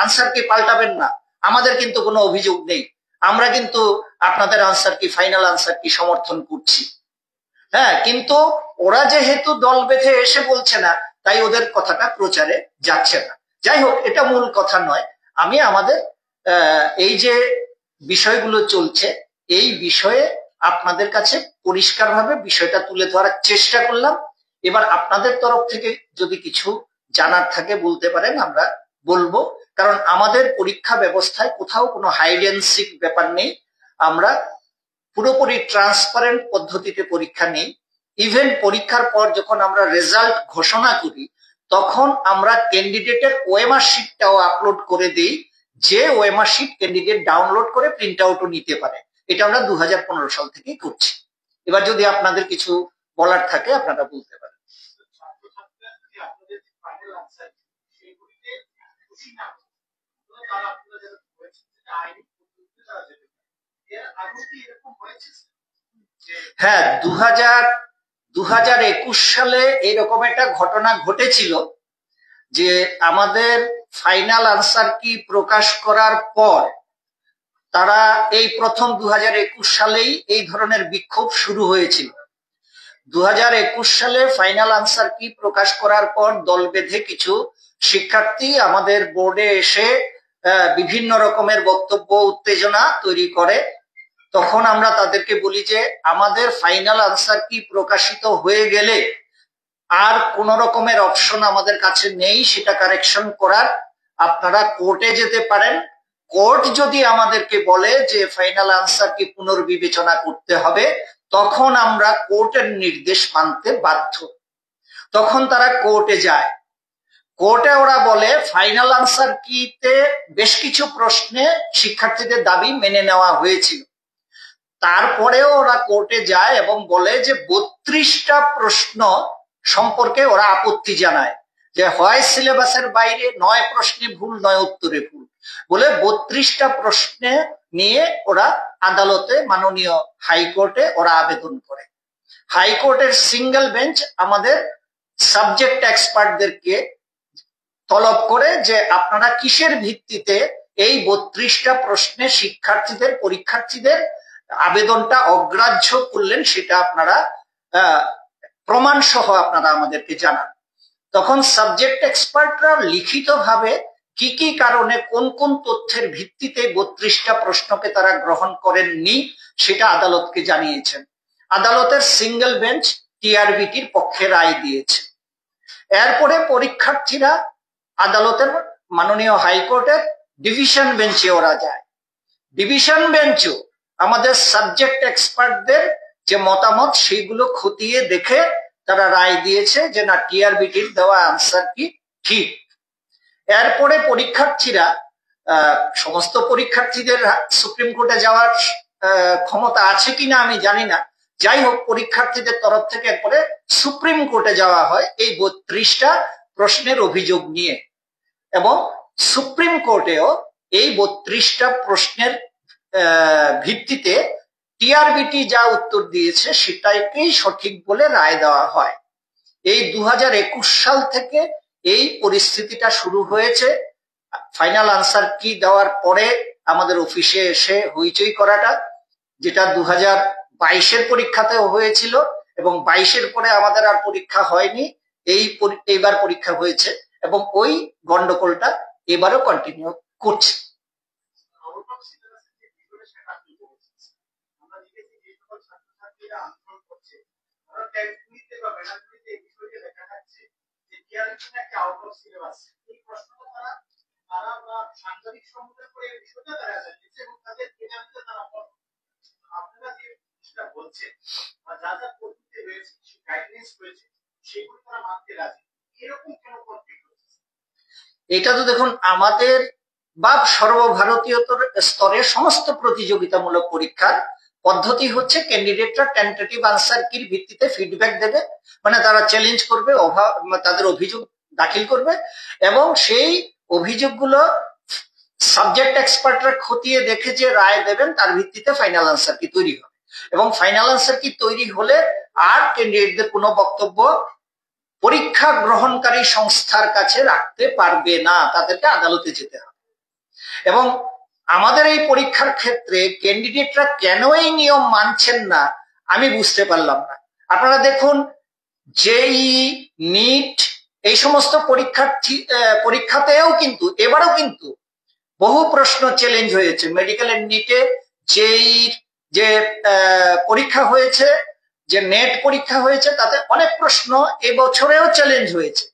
আনসার কি পাল্টাবেন না, আমাদের কিন্তু কোনো অভিযোগ নেই, আমরা কিন্তু আপনাদের আনসার কি, ফাইনাল আনসার কি সমর্থন করছি। হ্যাঁ, কিন্তু ওরা যেহেতু দল বেঁধে এসে বলছে না, তাই ওদের কথাটা প্রচারে যাচ্ছে না। যাই হোক, এটা মূল কথা নয়। আমি আমাদের এই যে বিষয়গুলো চলছে, এই বিষয়ে আপনাদের কাছে পরিষ্কারভাবে বিষয়টা তুলে ধরার চেষ্টা করলাম। এবার আপনাদের তরফ থেকে যদি কিছু জানার থাকে বলতে পারেন, আমরা বলবো। কারণ আমাদের পরীক্ষা ব্যবস্থায় কোথাও কোনো হাইড এন্ড সিক ব্যাপার নেই, আমরা পুরোপুরি ট্রান্সপারেন্ট পদ্ধতিতে পরীক্ষা নেই। ইভেন পরীক্ষার পর যখন আমরা রেজাল্ট ঘোষণা করি, তখন আমরা ক্যান্ডিডেটের ওএমআর শিটটাও আপলোড করে দিই, যে ওএমআর শিট ক্যান্ডিডেট ডাউনলোড করে প্রিন্ট আউটও নিতে পারে। এটা আমরা 2015 সাল থেকেই করছি। এবার যদি আপনাদের কিছু বলার থাকে আপনারা বলতে পারেন। হ্যাঁ, 2021 সালে এরকম একটা ঘটনা ঘটেছিল যে আমাদের ফাইনাল আনসার কি প্রকাশ করার পর তারা এই প্রথম 2021 সালেই এই ধরনের বিক্ষোভ শুরু হয়েছিল। 2021 সালে ফাইনাল আনসার কি প্রকাশ করার পর দল বেঁধে কিছু শিক্ষার্থী আমাদের বোর্ডে এসে বিভিন্ন রকমের বক্তব্য, উত্তেজনা তৈরি করে। তখন আমরা তাদেরকে বলি যে আমাদের ফাইনাল আনসার কি প্রকাশিত হয়ে গেলে আর কোন রকমের অপশন আমাদের কাছে নেই সেটা কারেকশন করার। আপনারা কোর্টে যেতে পারেন, কোর্ট যদি আমাদেরকে বলে যে ফাইনাল আনসার কি পুনর্বিবেচনা করতে হবে, তখন আমরা কোর্টের নির্দেশ মানতে বাধ্য। তখন তারা কোর্টে যায়, কোর্টে ওরা বলে ফাইনাল আনসার কিতে বেশ কিছু প্রশ্নে শিক্ষার্থীদের দাবি মেনে নেওয়া হয়েছিল। তারপরেও ওরা কোর্টে যায় এবং বলে যে 32টা প্রশ্ন সম্পর্কে ওরা আপত্তি জানায়, যে হয় সিলেবাসের বাইরে, 9 প্রশ্নে ভুল, 9 উত্তরে ভুল, বলে 32টা প্রশ্নে নিয়ে ওরা আদালতে, মাননীয় হাইকোর্টে ওরা আবেদন করে। হাইকোর্টের সিঙ্গেল বেঞ্চ আমাদের সাবজেক্ট এক্সপার্টদেরকে তলব করে যে আপনারা কিসের ভিত্তিতে এই 32টা প্রশ্নে শিক্ষার্থীদের পরীক্ষার্থীদের আবেদনটা অগ্রাহ্য করলেন সেটা আপনারা প্রমাণ সহ আপনারা আমাদেরকে জানান। তখন সাবজেক্ট এক্সপার্টরা লিখিতভাবে কি কি কারণে কোন কোন তথ্যের ভিত্তিতে 32টা প্রশ্নকে তারা গ্রহণ করেননি সেটা আদালতকে জানিয়েছেন। আদালতের সিঙ্গেল বেঞ্চ টিআরবিটির পক্ষে রায় দিয়েছে। এরপরে পরীক্ষার্থীরা আদালতের মাননীয় হাইকোর্টের ডিভিশন বেঞ্চে ওরা যায়। ডিভিশন বেঞ্চও আমাদের সাবজেক্ট এক্সপার্টদের যে মতামত সেগুলো খতিয়ে দেখে তারা রায় দিয়েছে যে না, টিআরবিটির দেওয়া আনসার কি ঠিক। এরপরে পরীক্ষার্থীরা সমস্ত পরীক্ষার্থীদের সুপ্রিম কোর্টে যাওয়ার ক্ষমতা আছে কিনা আমি জানি না, যাই হোক পরীক্ষার্থীদের তরফ থেকে এরপরে সুপ্রিম কোর্টে যাওয়া হয় এই 32টা প্রশ্নের অভিযোগ নিয়ে, এবং সুপ্রিম কোর্টেও এই 32টা প্রশ্নের ভিত্তিতে টিআরবিটি যা উত্তর দিয়েছে সেটাকেই সঠিক বলে রায় দেওয়া হয়। এই 2021 সাল থেকে এই পরিস্থিতিটা শুরু হয়েছে। ফাইনাল আনসার কি দেওয়ার পরে আমাদের অফিসে এসে হইচই করাটা, যেটা 2022-এর পরীক্ষাতেও হয়েছিল, এবং 22-এর পরে আমাদের আর পরীক্ষা হয়নি, এইবার পরীক্ষা হয়েছে, এবং ওই গন্ডগোলটা এবারও কন্টিনিউ করছে। এটা তো দেখুন, আমাদের বা সর্বভারতীয় স্তরে সমস্ত প্রতিযোগিতামূলক পরীক্ষার পদ্ধতি হচ্ছে ক্যান্ডিডেটরা টেন্টেটিভ আনসার কির ভিত্তিতে ফিডব্যাক দেবে, মানে তারা চ্যালেঞ্জ করবে, তাদের অভিযোগ দাখিল করবে, এবং সেই অভিযোগগুলো সাবজেক্ট এক্সপার্টরা খতিয়ে দেখে যে রায় দেবেন তার ভিত্তিতে ফাইনাল আনসার কি তৈরি হবে, এবং ফাইনাল আনসার কি তৈরি হলে আর ক্যান্ডিডেটদের কোনো বক্তব্য পরীক্ষা গ্রহণকারী সংস্থার কাছে রাখতে পারবে না, তাদেরকে আদালতে যেতে হবে। এবং আমাদের এই পরীক্ষার ক্ষেত্রে ক্যান্ডিডেটরা কেন এই নিয়ম মানছেন না আমি বুঝতে পারলাম না। আপনারা দেখুন, জেই, নিট, এই সমস্ত পরীক্ষাতেও কিন্তু এবারও কিন্তু বহু প্রশ্ন চ্যালেঞ্জ হয়েছে। মেডিকেলের নিটে জেই যে পরীক্ষা হয়েছে, যে নেট পরীক্ষা হয়েছে, তাতে অনেক প্রশ্ন এবছরেও চ্যালেঞ্জ হয়েছে,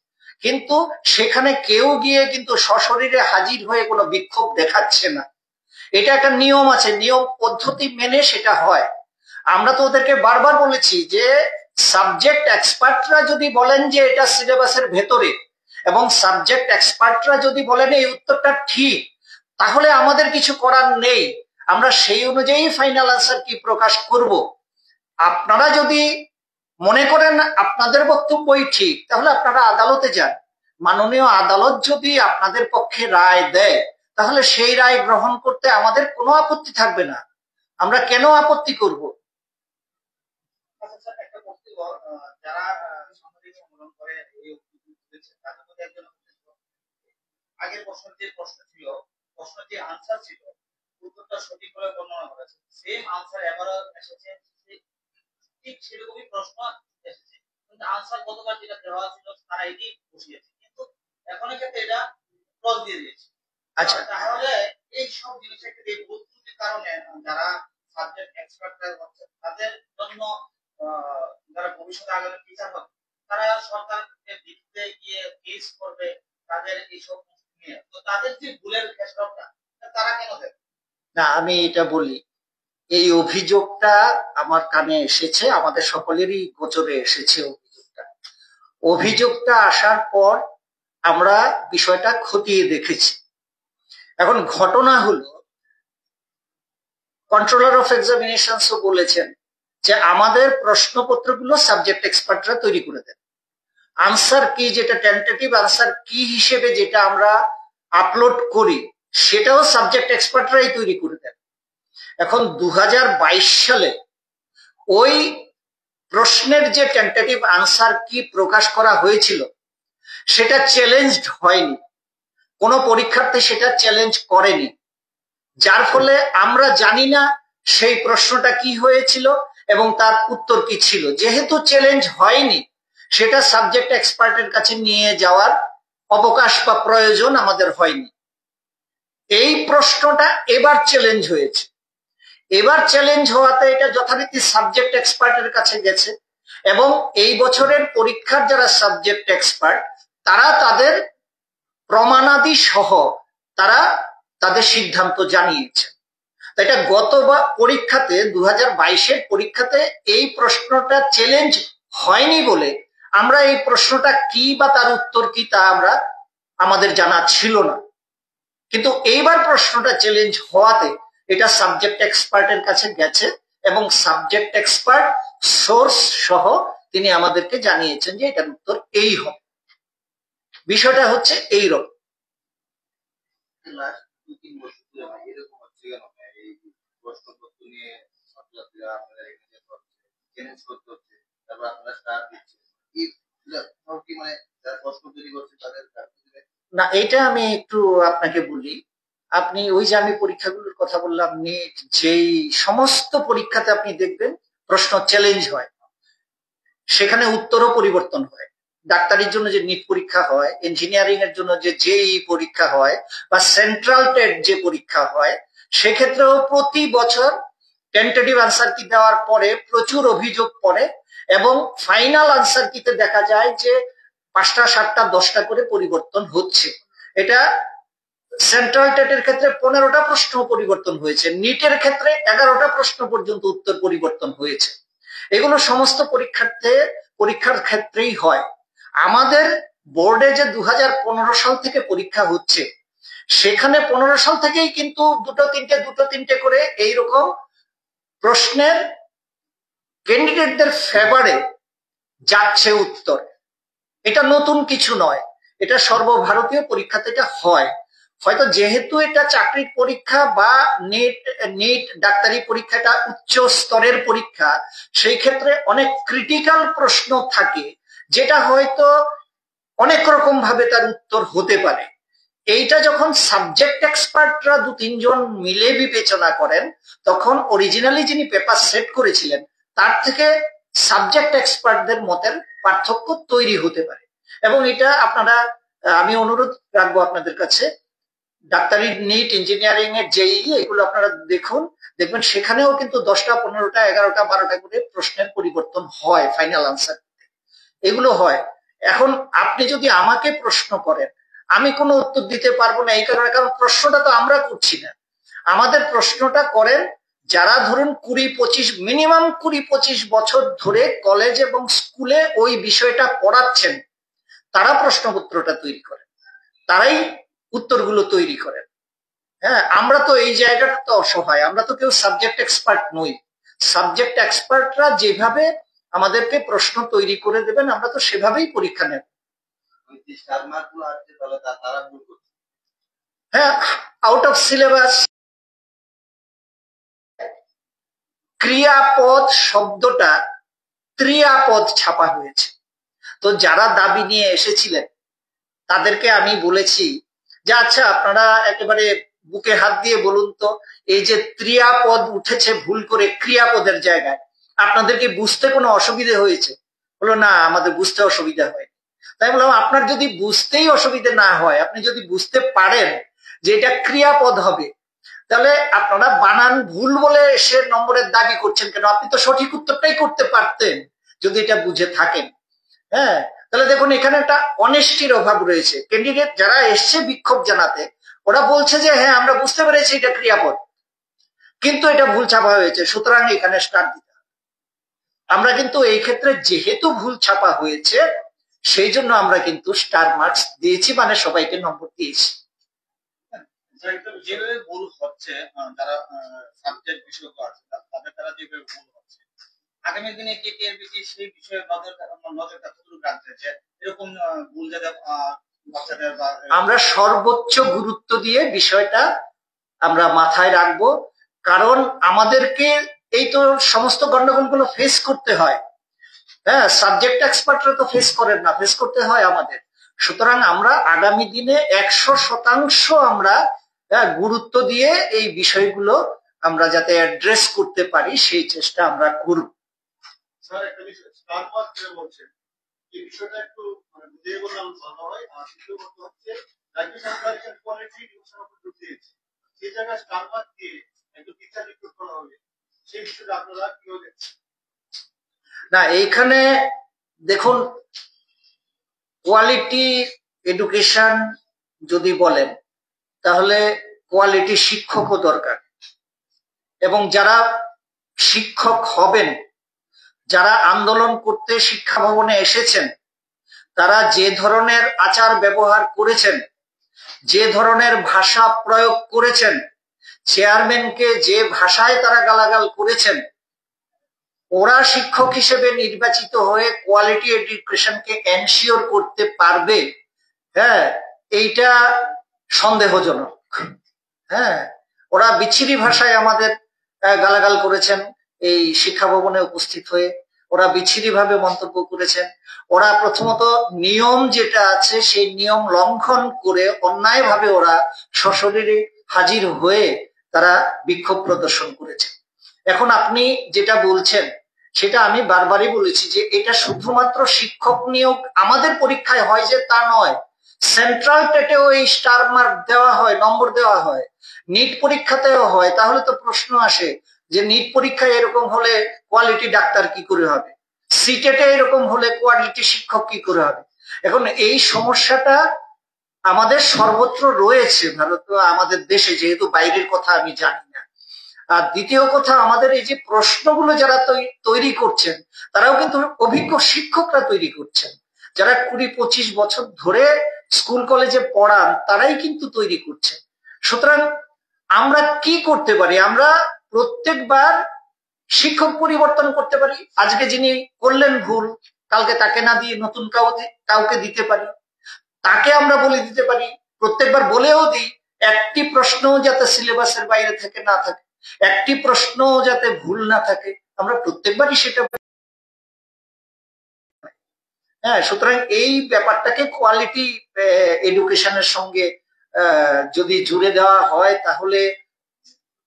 কিন্তু সেখানে কেউ গিয়ে কিন্তু সশরীরে হাজির হয়ে কোনো বিক্ষোভ দেখাচ্ছে না। এটা একটা নিয়ম আছে, নিয়ম পদ্ধতি মেনে সেটা হয়। আমরা তো ওদেরকে বারবার বলেছি যে সাবজেক্ট এক্সপার্টরা যদি বলেন যে এটা সিলেবাসের ভেতরে, এবং সাবজেক্ট এক্সপার্টরা যদি বলেন এই উত্তরটা ঠিক, তাহলে আমাদের কিছু করার নেই, আমরা সেই অনুযায়ী ফাইনাল আনসার কি প্রকাশ করব। আপনারা যদি মনে করেন আপনাদের বক্তব্যই ঠিক, তাহলে আপনারা আদালতে যান। মাননীয় আদালত যদি আপনাদের পক্ষে রায় দেয়, তাহলে সেই রায় গ্রহণ করতে আমাদের কোনো আপত্তি থাকবে না। আমরা কেন আপত্তি করব? যারা আগের বছর যে প্রশ্ন ছিল, প্রশ্ন যে আনসার ছিল, উত্তরটা সঠিক করে বর্ণনা করেছে, সেম আনসার এবারও এসেছে, ঠিক সেরকমই প্রশ্ন এসেছে, কিন্তু আনসার গতবার যেটা দেওয়া ছিল তারা এটি বসিয়েছে, কিন্তু এখন ক্ষেত্রে এটা ক্রস দিয়ে দিয়েছে। আচ্ছা, তাহলে এই সব জিনিসের ক্ষেত্রে বস্তুটির কারণে যারা সাবজেক্ট এক্সপার্টরা হচ্ছে তাদের জন্য যারা ভবিষ্যতে আগামী টিচার হবে, তারা সরকারের দিকে গিয়ে কেস করবে তাদের এইসব নিয়ে, তো তাদের যে ভুলের খেসারতটা তারা কেন দেবে না? আমি এটা বলি, এই অভিযোগটা আমার কানে এসেছে, আমাদের সকলেরই গোচরে এসেছে অভিযোগটা আসার পর আমরা বিষয়টা খতিয়ে দেখেছি। এখন ঘটনা হলো, কন্ট্রোলার অফ এক্সামিনেশনসও বলেছেন যে আমাদের প্রশ্নপত্রগুলো সাবজেক্ট এক্সপার্টরা তৈরি করে দেন। আনসার কি, যেটা টেন্টেটিভ আনসার কি হিসেবে যেটা আমরা আপলোড করি, সেটাও সাবজেক্ট এক্সপার্টরাই তৈরি করে দেন। এখন 2022 সালে ওই প্রশ্নের যে টেন্টেটিভ আনসার কি প্রকাশ করা হয়েছিল সেটা চ্যালেঞ্জড হয়নি, কোনো পরীক্ষার্থী সেটা চ্যালেঞ্জ করেনি, যার ফলে আমরা জানি না সেই প্রশ্নটা কি হয়েছিল এবং তার উত্তর কি ছিল। যেহেতু চ্যালেঞ্জ হয়নি, সেটা সাবজেক্ট এক্সপার্টের কাছে নিয়ে যাওয়ার অবকাশ বা প্রয়োজন আমাদের হয়নি। এই প্রশ্নটা এবার চ্যালেঞ্জ হয়েছে। এবার চ্যালেঞ্জ হওয়াতে এটা যথারীতি সাবজেক্ট এক্সপার্টের কাছে গেছে এবং এই বছরের পরীক্ষার যারা সাবজেক্ট এক্সপার্ট তারা তাদের প্রমাণাদি সহ তারা তাদের সিদ্ধান্ত জানিয়েছে। এটা গত পরীক্ষাতে 2022-এর পরীক্ষাতে এই প্রশ্নটা চ্যালেঞ্জ হয়নি বলে আমরা এই প্রশ্নটা কি বা তার উত্তর কি তা আমাদের জানা ছিল না। কিন্তু এইবার প্রশ্নটা চ্যালেঞ্জ হওয়াতে এটা সাবজেক্ট এক্সপার্টের কাছে গেছে এবং সাবজেক্ট এক্সপার্ট সোর্স সহ তিনি আমাদেরকে জানিয়েছেন যে এটার উত্তর এই হবে। বিষয়টা হচ্ছে এইরকম। না, এটা আমি একটু আপনাকে বলি। আপনি ওই যে আমি পরীক্ষাগুলোর কথা বললাম, নেট, যেই সমস্ত পরীক্ষাতে আপনি দেখবেন প্রশ্ন চ্যালেঞ্জ হয়, সেখানে উত্তরও পরিবর্তন হয়। ডাক্তারির জন্য যে নিট পরীক্ষা হয়, ইঞ্জিনিয়ারিং এর জন্য যে জেই পরীক্ষা হয়, বা সেন্ট্রাল টেট যে পরীক্ষা হয়, সেক্ষেত্রেও প্রতি বছর টেন্টেটিভ আনসার কি দেওয়ার পরে প্রচুর অভিযোগ পড়ে এবং ফাইনাল আনসার কিতে দেখা যায় যে 5টা 7টা 10টা করে পরিবর্তন হচ্ছে। এটা সেন্ট্রাল টেটের ক্ষেত্রে 15টা প্রশ্ন পরিবর্তন হয়েছে, নিটের ক্ষেত্রে 11টা প্রশ্ন পর্যন্ত উত্তর পরিবর্তন হয়েছে। এগুলো সমস্ত পরীক্ষার ক্ষেত্রেই হয়। আমাদের বোর্ডে যে 2015 সাল থেকে পরীক্ষা হচ্ছে, সেখানে 15 সাল থেকেই কিন্তু দুটো তিনটে করে এইরকম প্রশ্নের ক্যান্ডিডেটদের ফেভারে যাচ্ছে উত্তর। এটা নতুন কিছু নয়, এটা সর্বভারতীয় পরীক্ষাতে এটা হয়। হয়তো যেহেতু এটা চাকরির পরীক্ষা বা নেট ডাক্তারি পরীক্ষাটা উচ্চ স্তরের পরীক্ষা, সেই ক্ষেত্রে অনেক ক্রিটিক্যাল প্রশ্ন থাকে যেটা হয়তো অনেক রকম ভাবে তার উত্তর হতে পারে। এইটা যখন সাবজেক্ট এক্সপার্টরা 2-3 জন মিলে বিবেচনা করেন, তখন অরিজিনালি যিনি পেপার সেট করেছিলেন তার থেকে সাবজেক্ট এক্সপার্টদের মতের পার্থক্য তৈরি হতে পারে। এবং এটা আমি অনুরোধ রাখবো আপনাদের কাছে, ডাক্তারি, নিট, ইঞ্জিনিয়ারিং এর জেই, এগুলো আপনারা দেখবেন সেখানেও কিন্তু 10টা 15টা 11টা 12টা করে প্রশ্নের পরিবর্তন হয় ফাইনাল আনসার, এগুলো হয়। এখন আপনি যদি আমাকে প্রশ্ন করেন, আমি কোনো উত্তর দিতে পারবো না, এই কারণে কারণ প্রশ্নটা তো আমরা করছি না। আমাদের প্রশ্নটা করেন যারা ধরুন 20-25 মিনিমাম 20-25 বছর ধরে কলেজ এবং স্কুলে ওই বিষয়টা পড়াচ্ছেন, তারা প্রশ্নপত্রটা তৈরি করেন, তারাই উত্তরগুলো তৈরি করেন। হ্যাঁ, আমরা তো এই জায়গাটা তো অসহায়, আমরা তো কেউ সাবজেক্ট এক্সপার্ট নই। সাবজেক্ট এক্সপার্টরা যেভাবে আমাদেরকে প্রশ্ন তৈরি করে দেবেন, আমরা তো সেভাবেই পরীক্ষা নেব। হ্যাঁ, আউট অফ সিলেবাস ক্রিয়াপদ শব্দটা ত্রিয়াপদ ছাপা হয়েছে। তো যারা দাবি নিয়ে এসেছিলেন তাদেরকে আমি বলেছি যে আচ্ছা, আপনারা একেবারে বুকে হাত দিয়ে বলুন তো, এই যে ত্রিয়াপদ উঠেছে ভুল করে ক্রিয়াপদের জায়গায়, আপনাদেরকে বুঝতে কোনো অসুবিধা হয়েছে? বললো না, আমাদের বুঝতে অসুবিধা হয়। তাই বললাম, আপনার যদি বুঝতেই অসুবিধা না হয়, আপনি যদি বুঝতে পারেন যে এটা ক্রিয়াপদ হবে, তাহলে আপনারা বানান ভুল বলে সে নম্বরের দাবি করছেন কেন? আপনি তো সঠিক উত্তরটাই করতে পারতেন যদি এটা বুঝে থাকেন। হ্যাঁ, তাহলে দেখুন এখানে একটা অনেস্টির অভাব রয়েছে। ক্যান্ডিডেট যারা এসছে বিক্ষোভ জানাতে, ওরা বলছে যে হ্যাঁ, আমরা বুঝতে পেরেছি এটা ক্রিয়াপদ, কিন্তু এটা ভুল ছাপা হয়েছে, সুতরাং এখানে স্টার দিতে হবে। আমরা কিন্তু এই ক্ষেত্রে যেহেতু ভুল ছাপা হয়েছে, সেই জন্য আমরা কিন্তু স্টার মার্কস দিয়েছি, মানে সবাইকে নম্বর দিয়েছি। যেভাবে ভুল হচ্ছে, যারা সাবজেক্ট বিষয়ক আছে তাদের দ্বারা যেভাবে ভুল হচ্ছে, আগামী দিনে কেটিআরবিটি সেই বিষয়ে নজরটা কতটুকু রাখছে যে এরকম ভুল যাতে বাচ্চাদের? আমরা সর্বোচ্চ গুরুত্ব দিয়ে বিষয়টা আমরা মাথায় রাখবো, কারণ আমাদেরকে এই তো সমস্ত গন্ডগোলগুলো ফেস করতে হয়। হ্যাঁ, সাবজেক্ট এক্সপার্টরা তো ফেস করেন না, ফেস করতে হয় আমাদের। সুতরাং আমরা আগামী দিনে 100% আমরা গুরুত্ব দিয়ে এই বিষয়গুলো আমরা যাতে অ্যাড্রেস করতে পারি সেই চেষ্টা আমরা করব। স্যার একটা বিষয় স্টার মার্ক বলছেন, এই বিষয়টা একটু বুঝিয়ে বললাম ভালো হয়। আর দ্বিতীয় কথা হচ্ছে রাজ্য সরকার কোয়ালিটি এডুকেশন উপর জোর দিয়েছে, সেই জায়গায় স্টার মার্ক দিয়ে একটু টিচার রিক্রুট করা হবে, সেই বিষয়টা আপনারা কিভাবে দেখছেন? না, এইখানে দেখুন, কোয়ালিটি এডুকেশন যদি বলেন তাহলে কোয়ালিটি শিক্ষকও দরকার, এবং যারা শিক্ষক হবেন, যারা আন্দোলন করতে শিক্ষা ভবনে এসেছেন, তারা যে ধরনের আচার ব্যবহার করেছেন, যে ধরনের ভাষা প্রয়োগ করেছেন, চেয়ারম্যানকে যে ভাষায় তারা গালাগাল করেছেন, ওরা শিক্ষক হিসেবে নির্বাচিত হয়ে কোয়ালিটি এডুকেশনকে এনশিওর করতে পারবে, হ্যাঁ, এইটা সন্দেহজনক। হ্যাঁ, ওরা বিচ্ছিরি ভাষায় আমাদের গালাগাল করেছেন এই শিক্ষা ভবনে উপস্থিত হয়ে, ওরা বিচ্ছিরি ভাবে মন্তব্য করেছেন, ওরা প্রথমত নিয়ম যেটা আছে সেই নিয়ম লঙ্ঘন করে অন্যায়ভাবে ওরা সশরীরে হাজির হয়ে তারা বিক্ষোভ প্রদর্শন করেছে। এখন আপনি যেটা বলছেন সেটা আমি বারবারই বলেছি যে এটা শুধুমাত্র শিক্ষক নিয়োগ আমাদের পরীক্ষায় হয় যে তা নয়, সেন্ট্রাল টেটেও এই স্টার মার্ক দেওয়া হয়, নম্বর দেওয়া হয়, নিট পরীক্ষাতেও হয়। তাহলে তো প্রশ্ন আসে যে নিট পরীক্ষায় এরকম হলে কোয়ালিটি ডাক্তার কি করে হবে, সিটেটে এরকম হলে কোয়ালিটি শিক্ষক কি করে হবে? এখন এই সমস্যাটা আমাদের সর্বত্র রয়েছে ভারত, আমাদের দেশে, যেহেতু বাইরের কথা আমি জানি না। আর দ্বিতীয় কথা, আমাদের এই যে প্রশ্নগুলো যারা তৈরি করছেন তারাও কিন্তু অভিজ্ঞ শিক্ষকরা তৈরি করছেন, যারা 20-25 বছর ধরে স্কুল কলেজে পড়ান তারাই কিন্তু তৈরি করছেন। সুতরাং আমরা কি করতে পারি? আমরা প্রত্যেকবার শিক্ষক পরিবর্তন করতে পারি। আজকে যিনি করলেন ভুল, কালকে তাকে না দিয়ে নতুন কাউকে দিতে পারি। তাকে আমরা বলে দিতে পারি, প্রত্যেকবার বলেও দিই, একটি প্রশ্নও যাতে সিলেবাসের বাইরে থেকে না থাকে, একটি প্রশ্নও যাতে ভুল না থাকে, আমরা প্রত্যেকবারই সেটা। হ্যাঁ, সুতরাং এই ব্যাপারটাকে কোয়ালিটি এডুকেশনের সঙ্গে যদি জুড়ে দেওয়া হয় তাহলে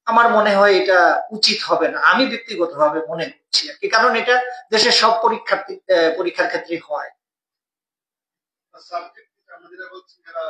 আমার মনে হয় এটা উচিত হবে না, আমি ব্যক্তিগতভাবে মনে করছি আর কি, কারণ এটা দেশের সব পরীক্ষার ক্ষেত্রে হয়। সাবজেক্ট আমাদের বলছি যারা